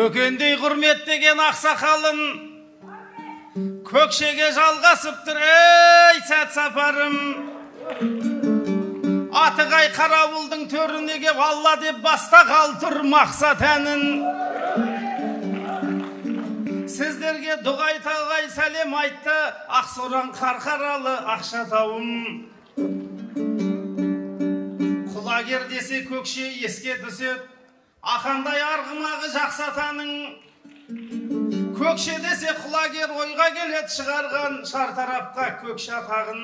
Көкендей құрметтеген ақсақалын көкшеге жалғасыптыр, ей сәт сапарым. Атығай қарауылдың төріне кеп алла деп баста қалтыр мақсат әнін. Сіздерге дұғай тағай сәлем айтты Ақсораң қарқаралы Ақшатауым. Құлагер десе көкше еске түсет, ақандай арғымағы жақсатаның. Көкше десе құлагер ойға келет шығарған шартарапқа көкше атағын.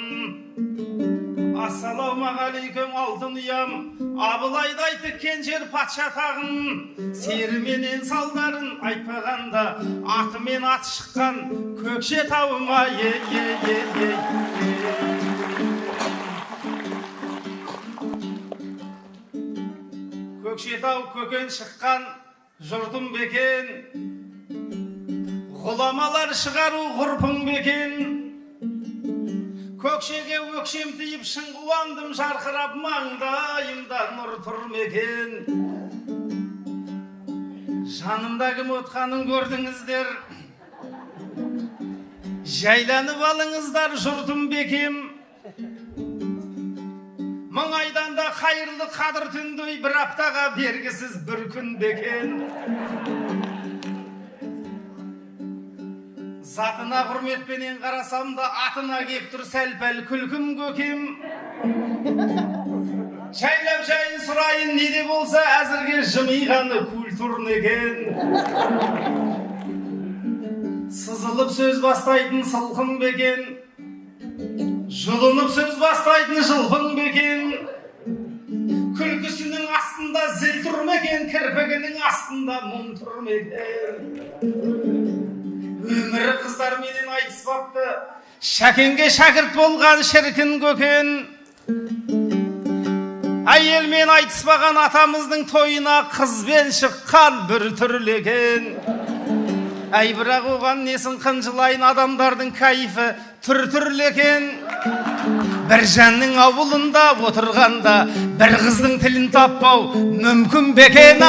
Ассалаумағалейкум алтын ұям, Абылайды айтты кенжер патша тағын. Серіменен салдарын айтпағанда атымен ат шыққан көкше тауыма Көкшетау көкен шыққан жұртым бекен, ғұламалар шығару ғұрпың бекен. Көкшеге өкшем тиіп шын қуандым, жарқырап маңдайымда нұр тұр мекен. Жанымдағы отқанын көрдіңіздер, жайланып алыңыздар жұртым бекем. Мың айдан да қайырлы қадыр түндей, бір аптаға бергісіз бір күн бекен. Затына құрметпенен қарасам да атына кеп тұр сәл-пәл күлкім көкем. Жайлап жайын сұрайын неде болса, әзірге жымиғаны культурн екен. Сызылып сөз бастайтын сылқым бекен, жұлынып сөз бастайтын жылпың бекен. Күлкісінің астында зіл тұр мекен, кірпігінің астында мұң тұр мекен. Өмірі қыздар менен айтыспапты, Шәкенге шәкірт болған шіркін көкен. Әйелмен айтыспаған атамыздың тойына қызбен шыққан бір түрлекен. Әй, бірақ оған несін қынжылайын, адамдардың кайфы түр-түрлекен. Бір жанның ауылында отырғанда бір қыздың тілін таппау мүмкін бекен.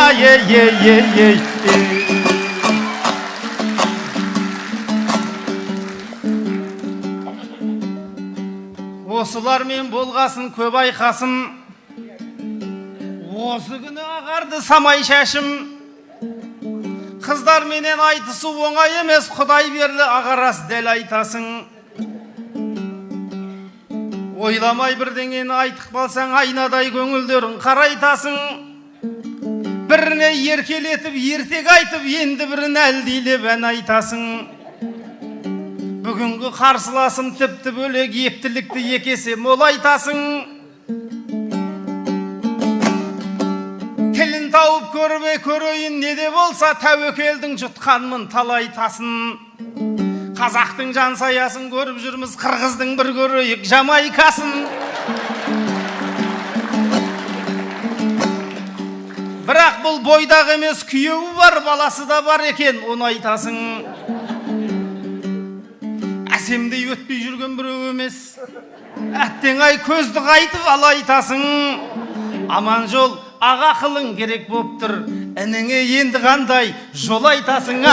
Осылармен болғасын көп айқасым, осы күні ағарды самай шашым. Қыздар менен айтысу оңай емес, Құдай берлі ағарас дәл айтасың. Ойламай бірдеңені айтық балсаң, айнадай көңілдерін қарайтасың. Біріне еркелетіп, ертек айтып, енді бірін әлдейлеп ән айтасың. Бүгінгі қарсыласым тіпті бөлек, ептілікті екесе мол айтасың. Тілін тауып көрбе көрейін неде болса, тәуекелдің жұтқанмын талайтасын. Қазақтың жан саясын көріп жүрміз, қырғыздың бір көрейік Жамайкасын. Бірақ бұл бойдағы емес, күйеуі бар, баласы да бар екен, оны айтасың. Әсемдей өтпей жүрген біреу емес, әттең ай көзді қайтып ал айтасың. Аман жол аға қылың керек боп тұр, ініңе енді қандай жол айтасың.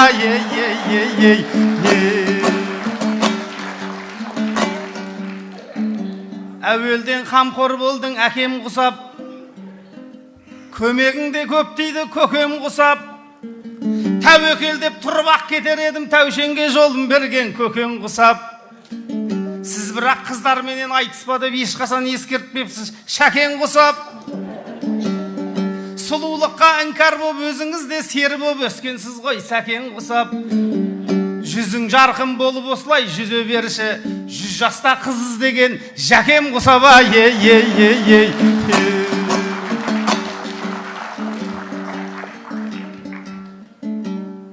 Әуелден қамқор болдың әкем құсап, көмегіңде көп дейді көкем құсап. Тәуекел деп тұрып ақ кетер едім, тәушенге жолын берген көкем құсап. Сіз бірақ қыздар менен айтыспа деп ешқасан ескертпепсіз Шәкен құсап. Сұлулыққа іңкәр боп өзіңізде сері боп өскенсіз ғой Сәкен құсап. Жүзің жарқын болып осылай жүзе берші, 100 жаста қыз іздеген Жәкем құсап.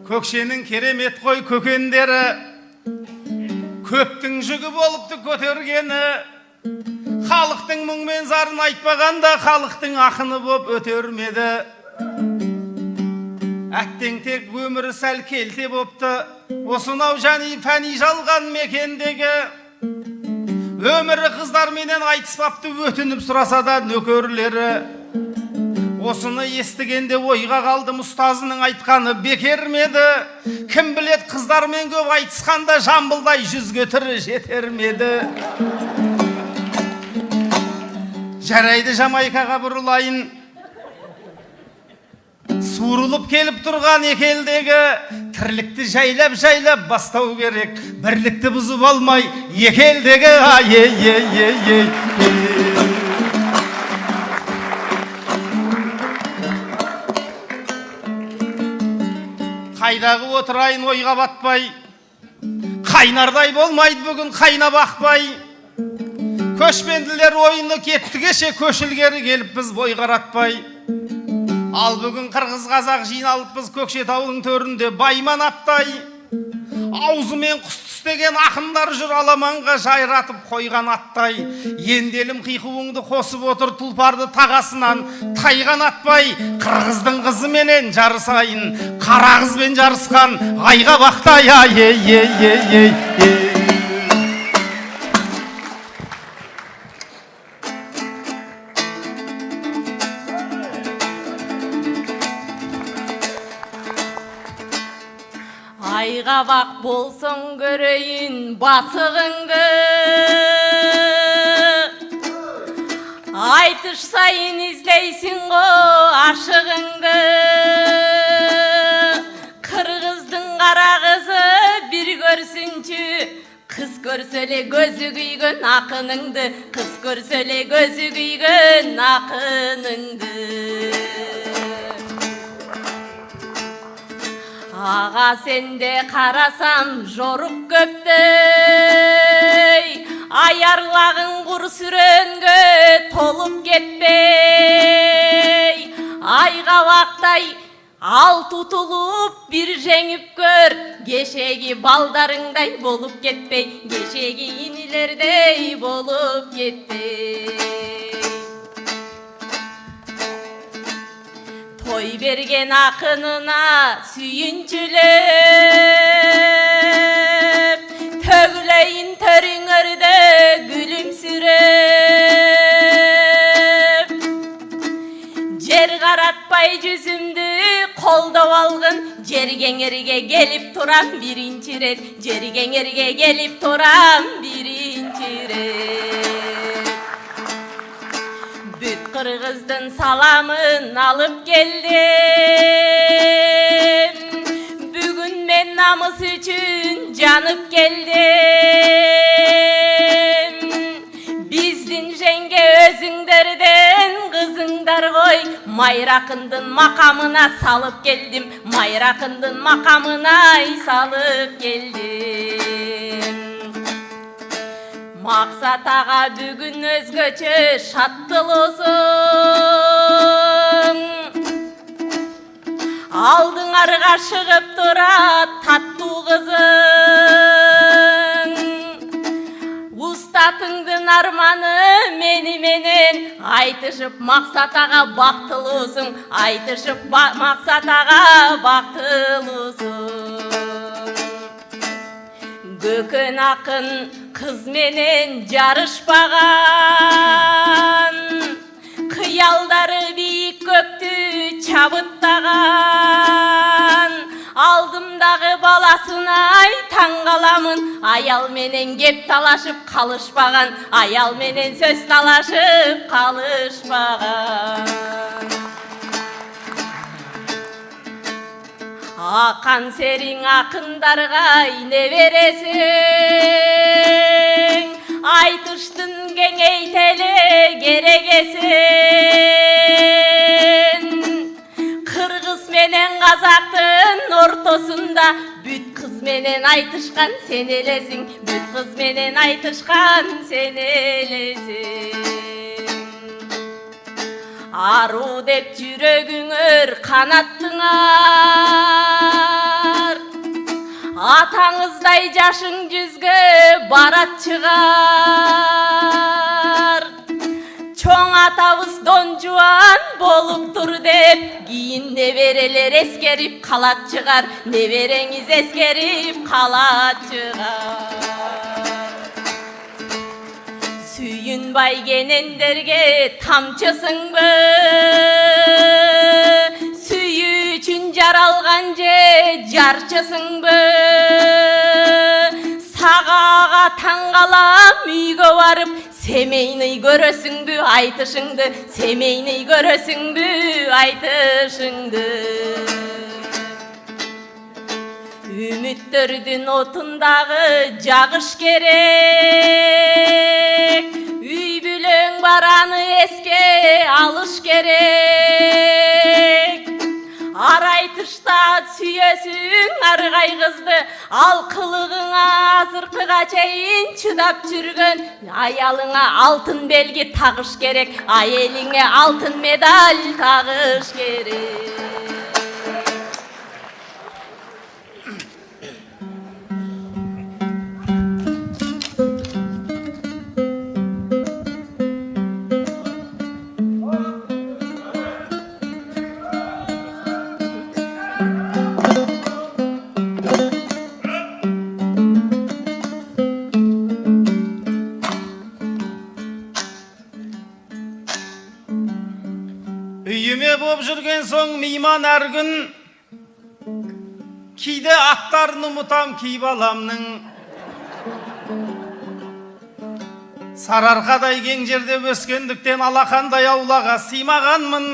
Көкшенің керемет қой көкендері, көптің жүгі болыпты көтергені. Халықтың мұңмен зарын айтпағанда, халықтың ақыны боп өтермеді. Әттең тек өмірі сәл келте бопты, осынау жани пәни жалған мекендегі. Өмірі қыздар менен айтыспапты, өтініп сұраса да нөкерлері. Осыны естігенде ойға қалдым, ұстазының айтқаны бекер ме еді? Кім білет, қыздармен көп айтысқанда жамбылдай жүзге тірі жетер ме еді? Жарайды, Жамайкаға бұрылайын. Суырылып келіп тұрған екелдегі тірлікті жайлап бастау керек. Бірлікті бұзып алмай екелдегі Қайдағы отырайын ойға батпай, қайнардай болмайды бүгін қайнап ақпай. Көшпенділер ойыны кетті кеше, көшілгері келіп біз бой қаратпай. Ал бүгін қырғыз қазақ жиналып біз Көкшетаудың төрінде байман аптай. Аузымен құс түстеген ақындар жүр аламанға жайратып қойған аттай. Енделім қиқуыңды қосып отыр тұлпарды тағасынан тайған атпай. Қырғыздың қызы менен жарысайын, қара қызбен жарысқан айға бақтай. Айға бақ болсын көрейін басығыңды, айтыш сайын іздейсің ғо ашығыңды. Қырғыздың қара қызы бір көрсінші, қыз көрселе көзі күйген ақыныңды, қыз көрселе көзі күйген ақыныңды. Аға сенде қарасам жорық көптей, аярлағың құр сүренге толып кетпей. Айға бақтай ал тұтылып бір жеңіп көр, кешегі балдарыңдай болып кетпей, кешегі инилердей болып кетпей. Той берген ақынына сүйіншілеп, төгілейін төріңірді күлімсіреп. Жер қаратпай жүзімді қолдап алғын, жергеңерге келіп тұрам бірінші рет, жергеңерге келіп тұрам бірінші рет. Бүт қырғыздың саламын алып келдім, бүгін мен намыс үшін жанып келдім. Біздің женге өзіңдерден қызыңдар ғой, майрақындың мақамына салып келдім, майрақындың мақамына салып келдім. Мақсат аға бүгін өзгөчө шаттылысың, алдыңарға шығып тұра татту қызың. Ұстатыңдың арманы менен, айтышып Мақсат аға бақтылысың, айтышып Мақсат аға бақтылысың. Көкен ақын қыз менен жарышпаған, қиялдары биік көкті чабыттаған. Алдымдағы баласынай таңғаламын, аял менен кеп талашып қалышпаған, аял менен сөз талашып қалышпаған. Ақан серің ақындарға не бересің, айтыштың кеңейтелі керегесін. Қырғыз менен қазақтың ортосында бүт қыз менен айтышқан сен елесің, бүт қыз менен айтышқан сен елесің. Ару деп жүрегіңір қанаттыңар, атаңыздай жашың жүзге барат шығар. Чоң атабыз Дон Жуан болып тұр деп, кейін неберелер ескеріп қалат шығар, небереңіз ескеріп қалат шығар. Сүйін Сүйінбай кенендерге тамчысыңбы? Сүйі үшін жаралған же жарчысыңбы? Сағаға таңғалам үйге барып, семейный көресіңбі айтышыңды, семейный көресіңбі айтышыңды. Үміттердің отындағы жағыш керек, үй бүлең бараны еске алыш керек. Арайтышта сүйесің арғай қызды, ал қылығыңа азырқыға чейін чыдап жүрген аялыңа алтын белгі тағыш керек, әйеліңе алтын медаль тағыш керек. Үйіме боп жүрген соң мейман әр күн, кейде аттарын ұмытам кей баламның. Сарыарқадай кең жерде өскендіктен алақандай аулаға сыймағанмын.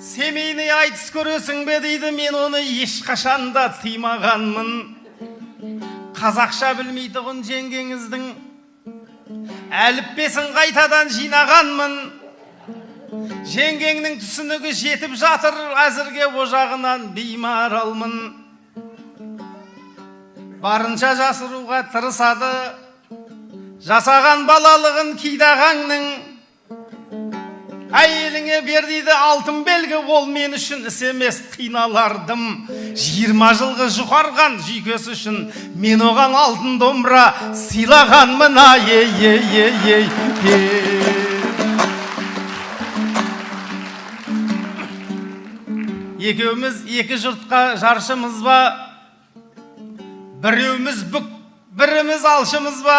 Семейный айтыс көресің бе дейді, мен оны ешқашанда тыймағанмын. Қазақша білмейтұғын жеңгеңіздің әліппесін қайтадан жинағанмын. Жеңгеңнің түсінігі жетіп жатыр, әзірге ожағынан беймаралмын. Барынша жасыруға тырысады, жасаған балалығын кейдағаңның. Әйеліңе бер дейді алтын белгі, ол мен үшін іс емес, қиналардым. 20 жылғы жұқарған жүйкесі үшін мен оған алтын домбыра сыйлағанмын. Екеуміз екі жұртқа жаршымыз ба? Біреуміз бүк, біріміз алшымыз ба?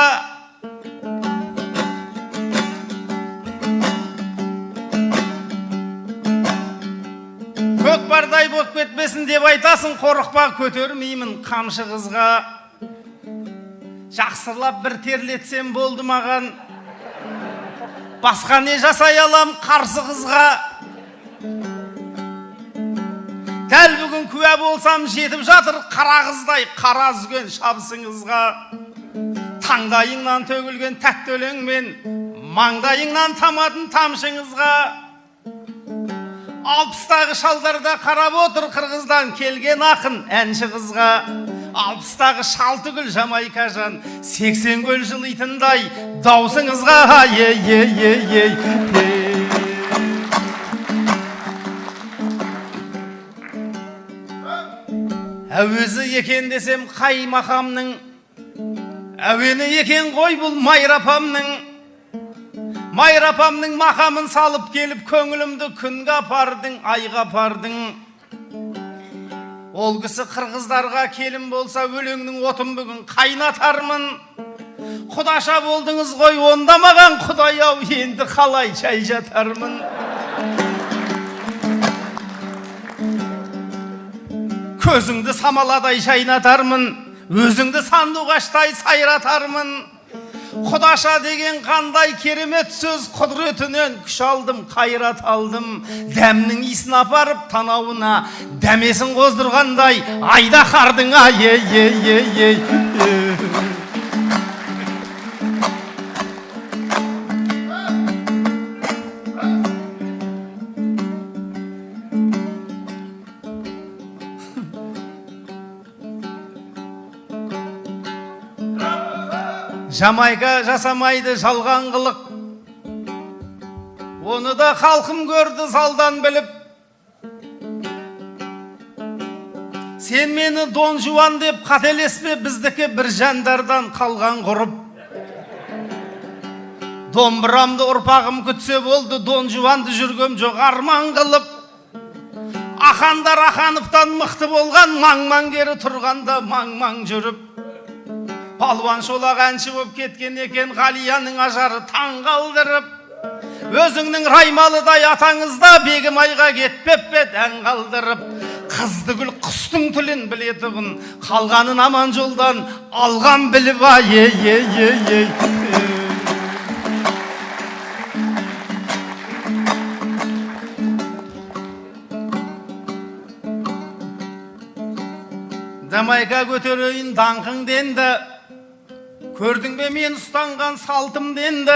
Көкпардай боп кетпесін деп айтасың, қорықпа, көтермеймін қамшы қызға. Жақсырлап бір терлетсем болды маған, басқа не жасай алам қарсы қызға. Дәл бүгін күә болсам жетіп жатыр, қара қыздай қара үзген шабысыңызға. Таңдайыңнан төгілген тәтті өлеңмен, маңдайыңнан таматын тамшыңызға. 60-тағы шалдарда қарап отыр қырғыздан келген ақын әнші қызға. 60-тағы шалтыгүл Жамайка жан, 80 көл жылитындай даусыңызға. Әуезі екен десем қай мақамның, әуені екен ғой бұл майрапамның. Майрапамның мақамын салып келіп, көңілімді күнге апардың, айға апардың. Ол кісі қырғыздарға келім болса, өлеңнің отын бүгін қайнатармын. Құдаша болдыңыз ғой, онда маған құдай ау, енді қалай шай жатармын. Көзіңді самаладай шайнатармын, өзіңді сандуғаштай сайратармын. Құдаша деген қандай керемет сөз, құдіретінен күш алдым, қайрат алдым. Дәмнің исін апарып танауына, дәмесін қоздырғандай айдаһардың. Жамайка жасамайды жалған қылық, оны да халқым көрді залдан біліп. Сен мені Дон Жуан деп қателеспе, біздікі бір жандардан қалған ғұрып. Домбырамды ұрпағым күтсе болды, Дон Жуанды жүргем жоқ арман қылып. Ахандар Ахановтан мықты болған, маң-маң кері тұрғанда маң-маң жүріп. Палуан шолақ әнші боп кеткен екен, Ғалияның ажары таң қалдырып. Өзіңнің раймалыдай атаңызда Бегімайға кетпеп пе дән қалдырып. Қызды гүл құстың тілін білетұғын, қалғанын аман жолдан алған біліп ай. Jamaica көтерейін даңқың денді, көрдің бе мен ұстанған салтым денді.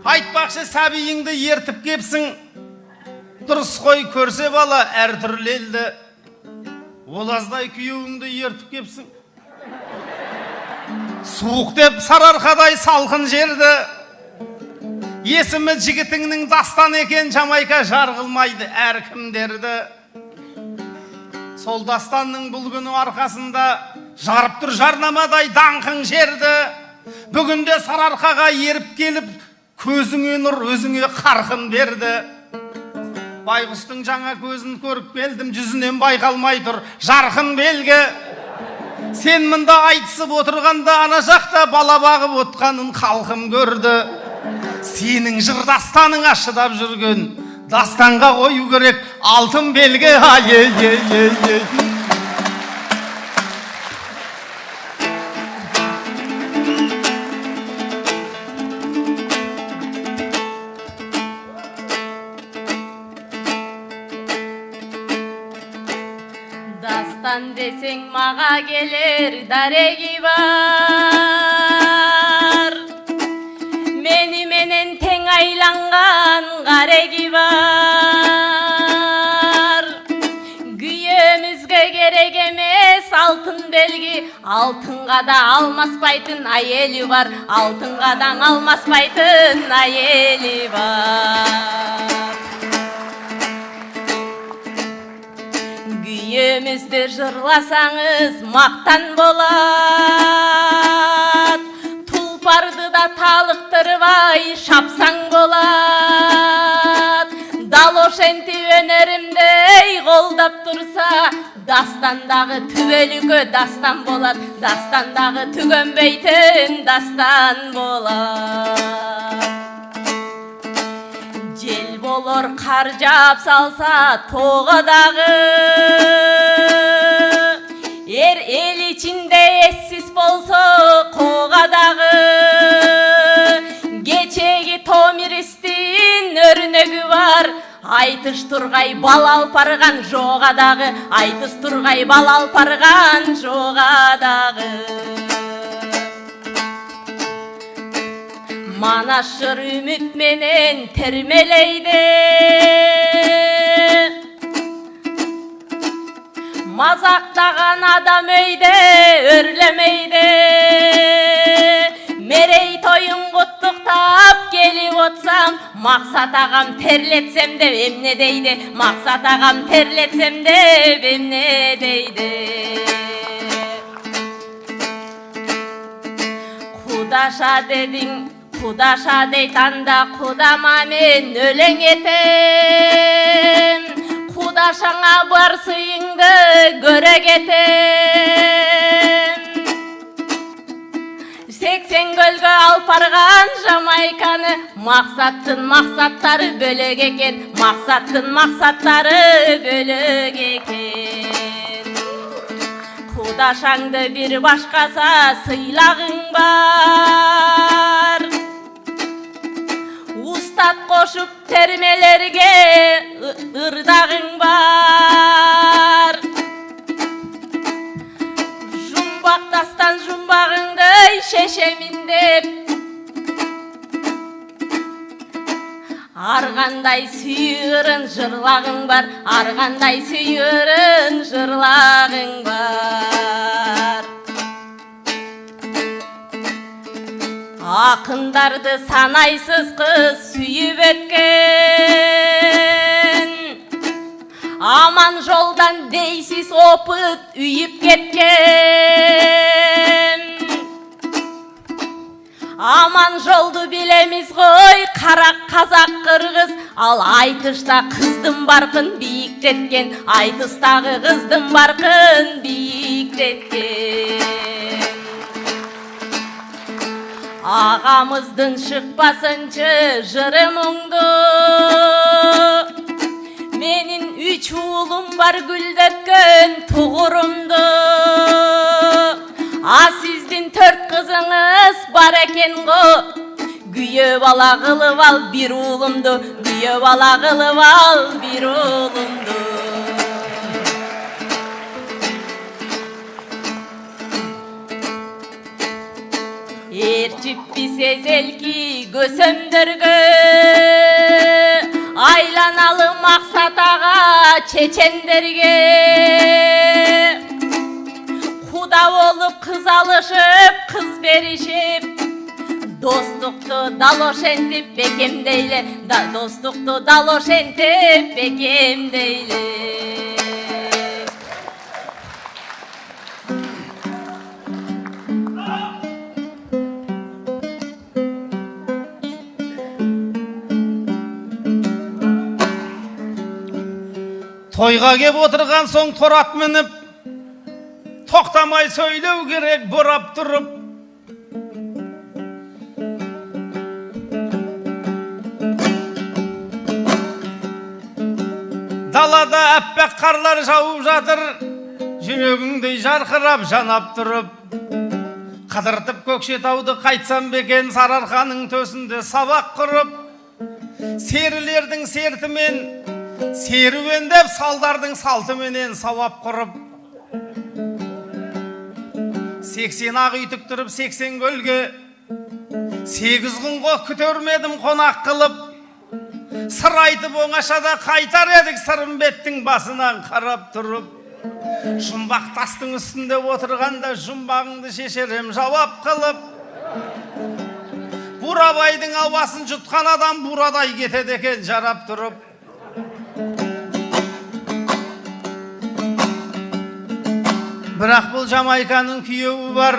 Айтпақшы сәбиіңді ертіп кепсің, дұрыс қой көрсе бала әр түрлі елді. Олаздай күйеуіңді ертіп кепсің, суық деп Сарыарқадай салқын жерді. Есімі жігітіңнің дастан екен, Jamaica жарғылмайды әркімдерді. Сол дастанның бұл күні арқасында жарып тұр жарнамадай даңқың жерді. Бүгінде Сарыарқаға еріп келіп, көзіңе нұр, өзіңе қарқын берді. Байғұстың жаңа көзін көріп келдім, жүзінен байқалмай тұр жарқын белгі. Сен мұнда айтысып отырғанда, ана жақта бала бағып отқанын халқым көрді. Сенің жыр дастаныңа шыдап жүрген дастанға қою керек алтын белгі. Дастан десең маға келер дареги бар, мені менен тең айланған қареги бар. Күйемізге керек емес алтын белги, алтынға да алмаспайтын айели бар, алтынға да алмаспайтын айели бар. Күйемізді жырласаңыз мақтан болат, тұлпарды да талықтырбай шапсаң болат. Дал ошенти өнерімдей қолдап тұрса, дастандағы түбелігі дастан болат, дастандағы түгенбейтін дастан болат. Жел болор қар жап салса тоғадағы, ел içinde ессіз болса қоғадағы. Кечеги томиристин өрнегі бар, айтыш тургай бал алпарган жоғадағы, айтыш тургай бал алпарган жоғадағы. Манашыр үміт менен термелейді, мазақтаған адам өйде өрлемейді. Мерей тойын құттықтап келіп отсам, мақсат ағам терлетсем деп емне дейді, мақсат ағам терлетсем деп емне дейді. Құдаша дедің, құдаша дейтанда құдама мен өлең етем, құдашаңа бар сыйыңды көре кетем. 80 көлгө алпарган Жамайканы, мақсаттын мақсаттары бөлөк екен, мақсаттын мақсаттары бөлөк екен. Құдашаңды бір башқаса сыйлағың бар, устат қошып термелерге ырдағың бар. Жұмбақ дастан жұмбағыңды шешемін деп, арғандай сүйірін жырлағың бар, арғандай сүйірін жырлағың бар. Ақындарды санайсыз қыз сүйіп өткен, аман жолдан дейсіз опыт үйіп кеткен. Аман жолды білеміз ғой қарақ қазақ қырғыз, ал айтышта қыздың барқын биіктеткен, айтыстағы қыздың барқын биіктеткен. Ағамыздың шықпасыншы жыры мұңды. Менің 3 ұлым бар гүлдеткен тұғырымды. А сіздің 4 қызыңыз бар екен ғо. Гүйе бала қылып ал бір ұлымды. Гүйе бала қылып ал бір ұлымды. Erçip bize zelki gösömdürgü Aylanalı maksat ağa çeçenderge Kuda olup kız alışıp kız verişip Dostluktu daloşentip bekem deyle Dostluktu daloşentip bekem deyle Тойға кеп отырған соң торат мініп, тоқтамай сөйлеу керек бұрап тұрып. Далада әппақ қарлар жауып жатыр, жүрегіңдей жарқырап жанап тұрып. Қыдыртып Көкшетауды қайтсам бекен, Сарыарқаның төсінде сабақ құрып. Серілердің сертімен серуендеп салдардың салтыменен сауап құрып 80 ақ үй тіктіріп 80 көлге 8 күнге күтермедім қонақ қылып сыр айтып оңашада қайтар едік Сырымбеттің басынан қарап тұрып жұмбақ тастың үстінде отырғанда жұмбағыңды шешерем жауап қылып Бурабайдың ауасын жұтқан адам бурадай кетеді екен жарап тұрып Бірақ бұл Жамайканың күйеуі бар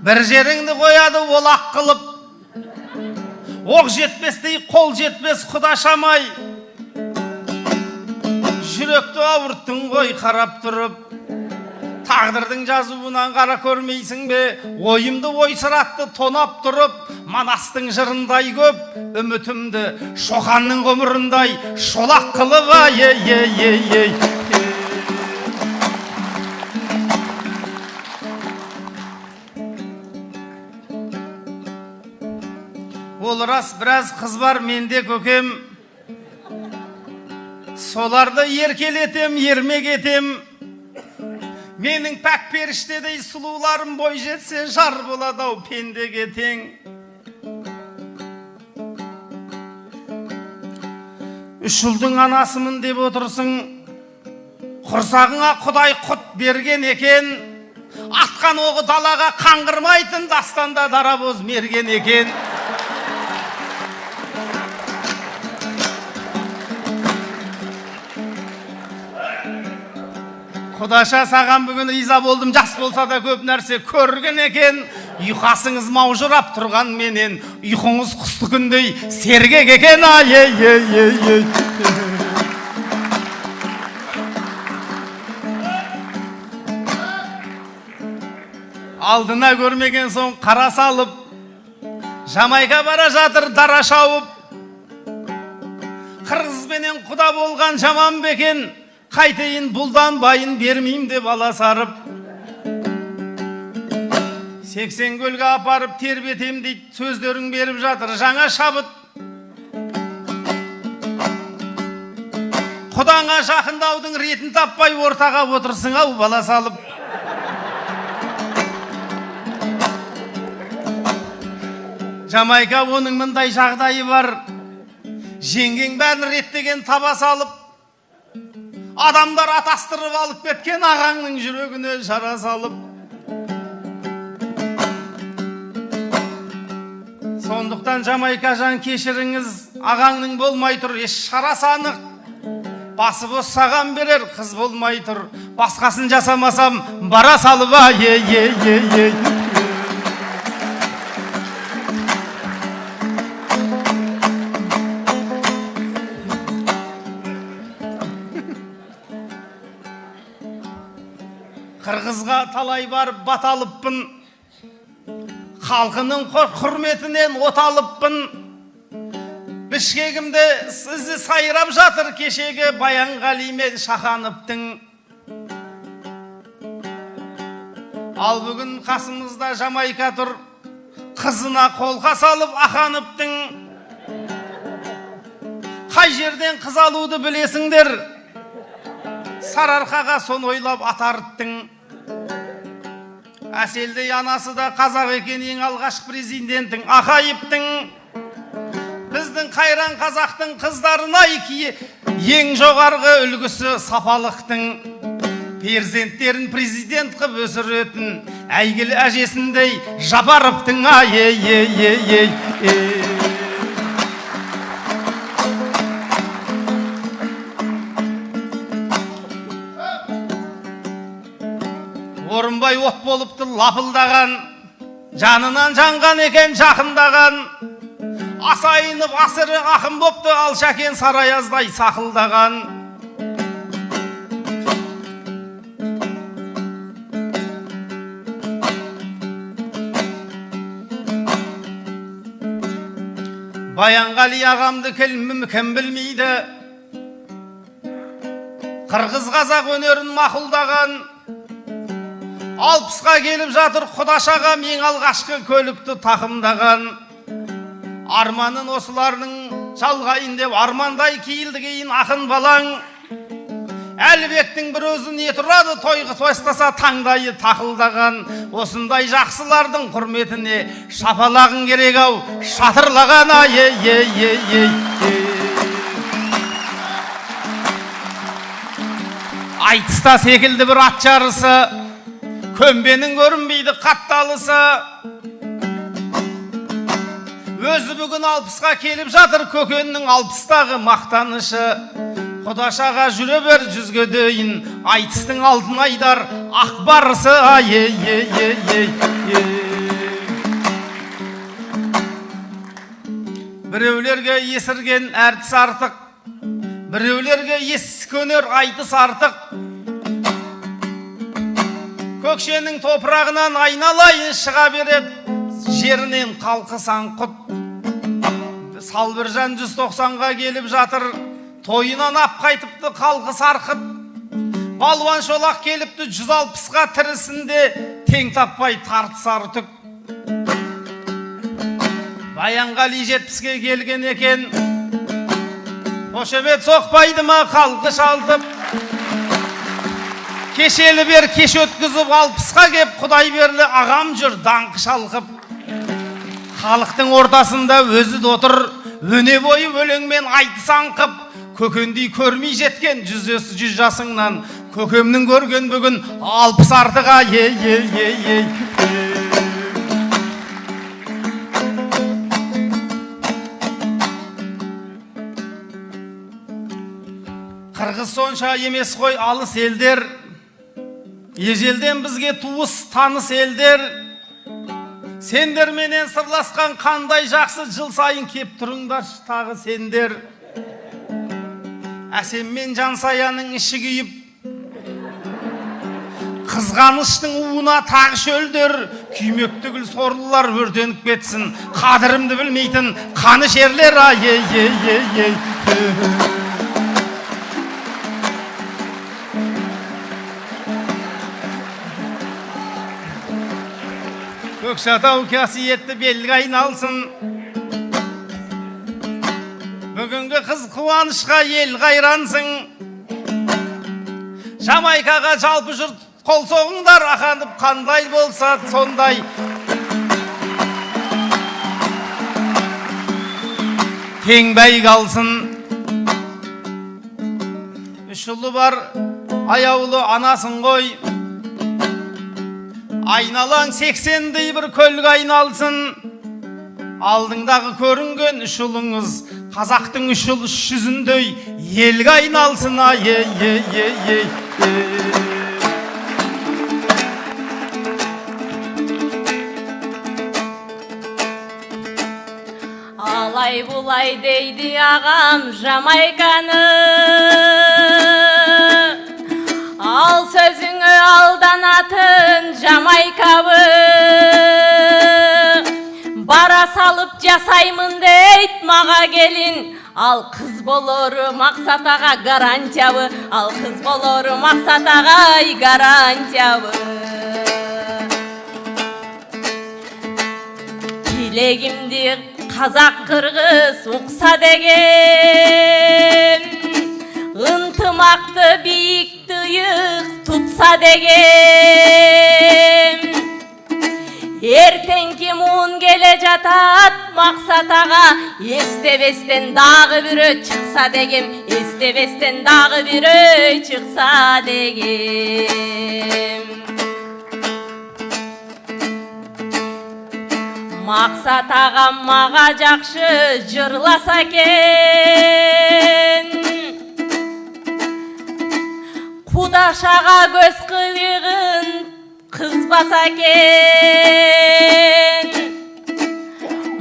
Бір жеріңді қояды олақ қылып Оқ жетпестей қол жетпес құда шамай Жүректі ауырттың ғой қарап тұрып Тағдырдың жазуынан қара көрмейсің бе Ойымды ойсыратты тонап тұрып Манастың жырындай көп үмітімді Шоқанның ғұмырындай шолақ қылып ей Ол рас біраз қыз бар менде көкем Соларды еркелетем, ермек етем Менің пәк періштедей сұлуларым бой жетсе жар болады ау пендеге тең. Үш ұлдың анасымын деп отырсың, құрсағыңа Құдай құт берген екен. Атқан оғы далаға қаңғырмайтын дастанда дарабоз мерген екен. Құдаша саған бүгін риза болдым, жас болса да көп нәрсе көрген екен. Ұйқасыңыз маужырап тұрған менен, ұйқыңыз құсты күндей сергек екен. Алдына көрмеген соң қара салып, Жамайка бара жатыр дара шауып. Қырғызбенен құда болған жаман бекен, қайтейін бұлдан байын бермейм деп ала сарып 80 көлге апарып тербетем дейді сөздерің беріп жатыр жаңа шабыт Құдаңа жақындаудың ретін таппай ортаға отырсың ау бала салып Жамайка оның мындай жағдайы бар жеңгең бәрін реттеген таба салып Адамдар атастырып алып кеткен ағаңның жүрегіне жара салып. Сондықтан Жамайка жан кешіріңіз, ағаңның болмай тұр, еш шарасы анық. Басы бос саған берер, қыз болмай тұр. Басқасын жасамасам, бара салып ей. соғысқа талай барып бат алыппын, халқының құрметінен от алыппын. Бішкегімді сізі сайрап жатыр кешегі Баянғали мен Шахановтың. Ал бүгін қасымызда Жамайка тұр, қызына қолқа салып Ахановтың. Қай жерден қыз алуды білесіңдер, Сарыарқаға сон ойлап атарыттың. Әселдей анасы да қазақ екен, ең алғаш президенттің Ақайыптың. Біздің қайран қазақтың қыздарына ең жоғарғы үлгісі сапалықтың. Перзенттерін президент қып өсіретін әйгілі әжесіндей Жапаровтың. Орынбай от болыпты лапылдаған, жанынан жанған екен жақындаған. Асайынып асыры ақын бопты, Алшакен Сараяздай сақылдаған. Баянғали ағамды кім білмейді, қырғыз қазақ өнерін мақұлдаған. 60-қа келіп жатыр Құдаш ағам, ең алғашқы көлікті тақымдаған. Арманын осыларының жалғайын деп армандай кейілді кейін ақын балаң. Әлібектің бір өзі не тұрады, тойғы тойстаса таңдайы тақылдаған. Осындай жақсылардың құрметіне шапалағын керек ау, шатырлаған. Айтыста секілді бір ат жарысы, көмбенің көрінбейді қатталысы. Өзі бүгін 60-қа келіп жатыр, көкеннің 60-тағы мақтанышы. Құдаш аға жүре бер жүзге дейін, айтыстың алтын айдар ақбарысы. Біреулерге есірген әртіс артық, біреулерге ескөнер айтыс артық. Көкшенің топырағынан айналайын шыға береді, жерінен қалқы саңқұт. Салбыржан 190-ға келіп жатыр, тойынан ап қайтыпты қалқы сарқыт. Балуан Шолақ келіпті 160-ға, тірісінде тең таппай тартысар түк. Баянғали 70-ге келген екен, қошемет соқпайды ма қалқы шалтып. Кешелі бер кеш өткізіп 60-қа кеп, Құдай берлі ағам жүр даңқы шалқып. Халықтың ортасында өзі отыр, өне бойы өлеңмен айтыс аңқып. Көкендей көрмей жеткен 100 жасыңнан, көкемнің көрген бүгін 60 артыға. Қырғыз сонша емес қой алыс елдер, ежелден бізге туыс таныс елдер. Сендер менен сырласқан қандай жақсы, жыл сайын кеп тұрыңдар тағы сендер. Әсем мен Жансаяның іші күйіп, қызғаныштың уына тағы шөлдер. Күймекті гүл сорлылар өртеніп кетсін, қадірімді білмейтін қаны шерлер. Көкшетау қасиетті белгі айналсын, бүгінгі қыз қуанышқа ел қайрансың. Жамайкаға жалпы жұрт қол соғыңдар, Аханов қандай болса сондай. Тең бәйгі алсын. Үш ұлы бар, аяулы анасын ғой. Айналаң 80-дей бір көлгі айналсын. Алдыңдағы көрінген үш ұлыңыз қазақтың үш ұл 300-дей елге айналсын. Алай бұлай дейді ағам Жамайканы, ал сөзің aldanatın Jamaykabı bara salıp жасаймын дейт мага келин. Ал кыз болор максат ага гарантиябы, ал кыз болор максат ага гарантиябы. Тилегимди казак кыргыз укса деген, ынтымакты бийик тыйык тутса деген. Эртеңки муун келе жатат максат ага, эстебестен дагы бирөө чыкса дегем, эстебестен дагы бирөө чыкса дегем. Максат агам мага жакшы жырласа экен, кудаш ага көз кыйыгын кызбаса экен.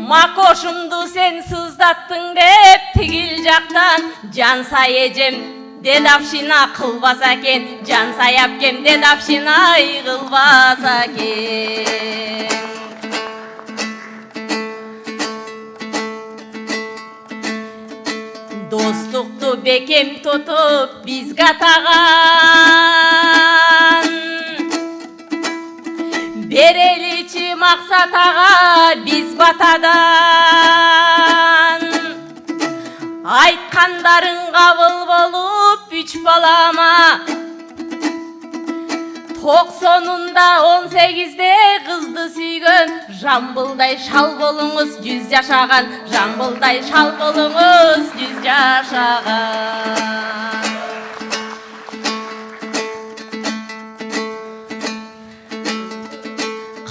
Макошумду сен сыздаттың деп тигил жактан Жансай эжем дедапшина кылбаса экен, Жансай апкем дедапшина кылбаса экен. Достукту бекем тутуп бизге атаган, береличи максат ага биз батадан. Айткандарың кабыл болуп үч балама, 90-ында 18-де кызды сүйгөн, Жамбылдай шал болуңуз 100 жашаган, Жамбылдай шал болуңуз 100 жашаган.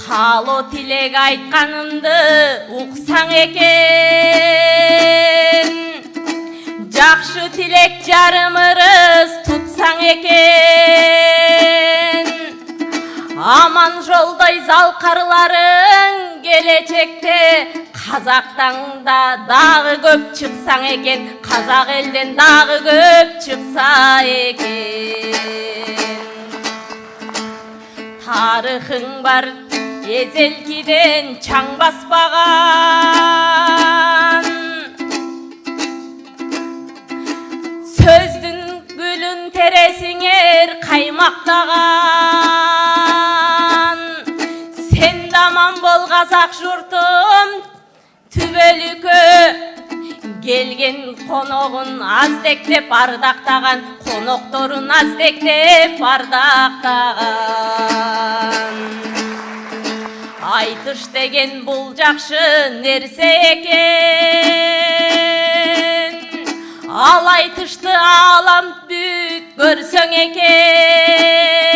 Кало тилек айтканымды уксаң экен, жакшы тилек жарым-ырыс тутсаң экен. Аман жолдой залкарларың келечекте, Казактан да дагы көп чыксаң экен, Казак элден дагы көп чыкса экен. Тарыхың бар эзелкиден чаң баспаган, сөздүн гүлүн тересиңер каймактаган. Сен даман бол казак журтум түбөлүккө, келген коногун аздектеп ардактаган, конокторун аздектеп ардактаган. Айтыш деген бул жакшы нерсе экен, ал айтышты алам бүт көрсөң экен.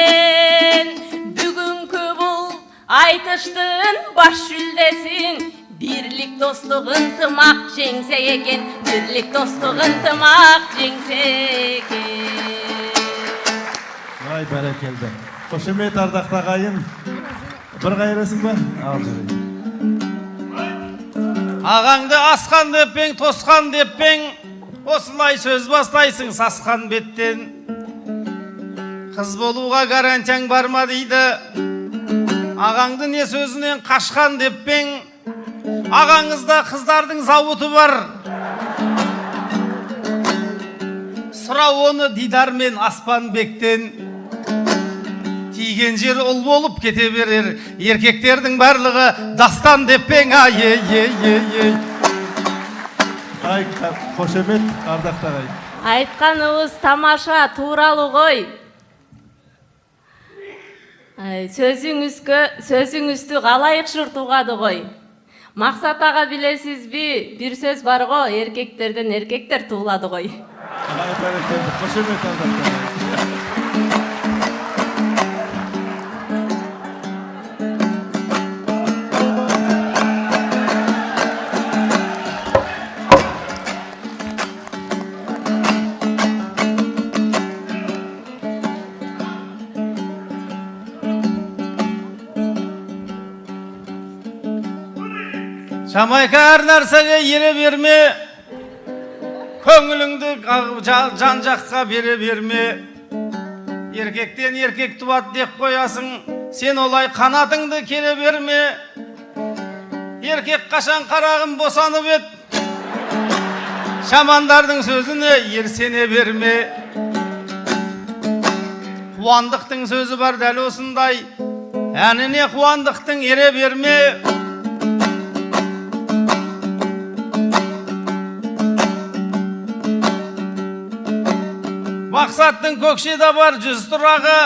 Бүгүнкү бул айтыштын баш жүлдесин бирлик, достук, ынтымак жеңсе экен, бирлик, достук, ынтымак жеңсе экен. Ай баракелде. Кошемет ардактуу агайым. Bir gayrasың ба? Ал жүрейін. Ағаңды асқан деппең, тосқан деппең, осылай сөз бастайсың сасқан беттен. Қыз болуға гарантияң бар ма дейді. Ағаңды не сөзінен қашқан деппең, ағаңызда қыздардың зауыты бар. Сұрау оны Дидармен Аспанбектен. Тиген жер ұл болып кете берер, еркектердің барлығы дастан деппең, ай. Ай, қошемет ардақтуу агай. Айтканыбыз тамаша, тууралуу ғой. Сөзүңүздү калайык жыртугады ғой. Максат ага билесизби, бир сөз бар го, эркектерден эркектер туулады ғой. Ай, баракелде. Қошемет ардактуу агай. Жамайка әр нәрсеге ере берме, көңіліңді жан жаққа бере берме. Еркектен еркек туады деп қоясың, сен олай қанатыңды келе берме. Еркек қашан қарағым босанып ет, шамандардың сөзіне ерсене берме. Қуандықтың сөзі бар дәл осындай, әніне қуандықтың ере берме. Мақсаттың көкшеде бар 100 тұрағы,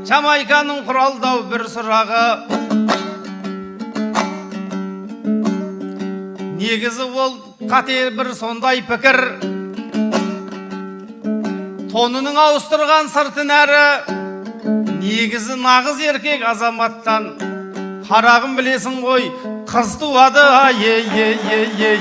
Жамайканың құралдау бір сұрағы. Негізі ол қате бір сондай пікір, тонының ауыстырған сыртын әрі. Негізі нағыз еркек азаматтан, қарағым білесің ғой, қыз туады, ей.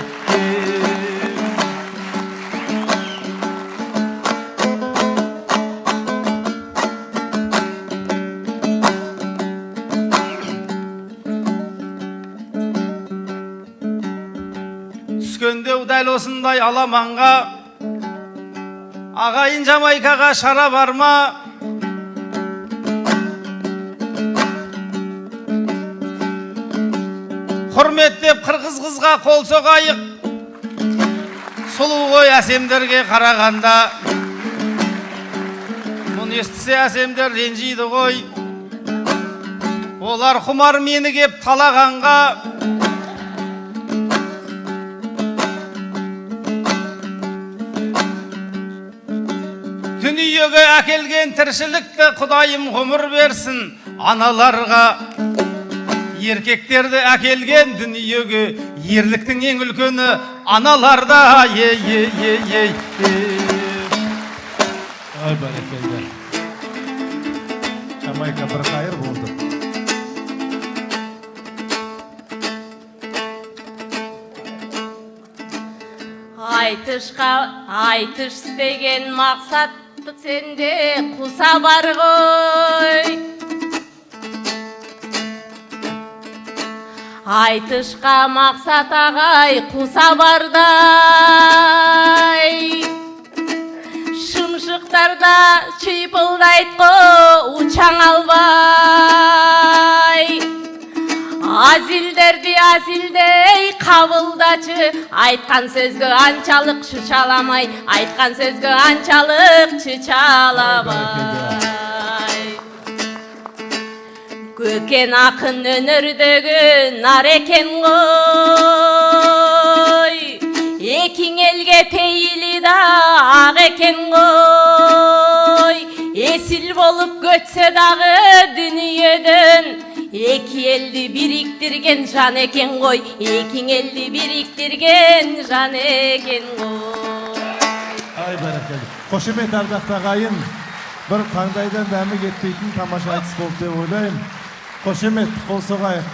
Түскендеу дәл осындай аламанға, ағайын Жамайкаға шара бар ма? Құрметтеп қырғыз қызға қол соғайық, сұлу ғой әсемдерге қарағанда. Мұны естісе әсемдер ренжиді ғой, олар құмар мені кеп талағанға. Дүниеге әкелген тіршілікті Құдайым ғұмыр берсін аналарға. Еркектерді әкелген дүниеге ерліктің ең үлкені аналарда. Ай, бәрекелді. Жамайка бір қайыр болды. Айтыш деген мақсат сенде құса бар ғой. Айтышқа мақсат ағай құса бардай. Шымшықтарда шипылдайт қо учаң албай. Азилдерди азилдей қабылдачы, айтқан сөзгө анчалық шучаламай, айтқан сөзгө анчалық чучаламай. Көкен ақын өнөрдөгү нар экен ғой, экиң элге пейили да ак экен ғой. Эсил болуп көтсө дагы дүниеден, эки элди бириктирген жан экен ғой, экиң элди бириктирген жан экен ғой. Ай, бәрекелді. Қошемет ардақты ағайын, бір қандайдан дәмі кетпейтін тамаша айтыс болды деп ойлаймын. Қошемет, қол соғайық.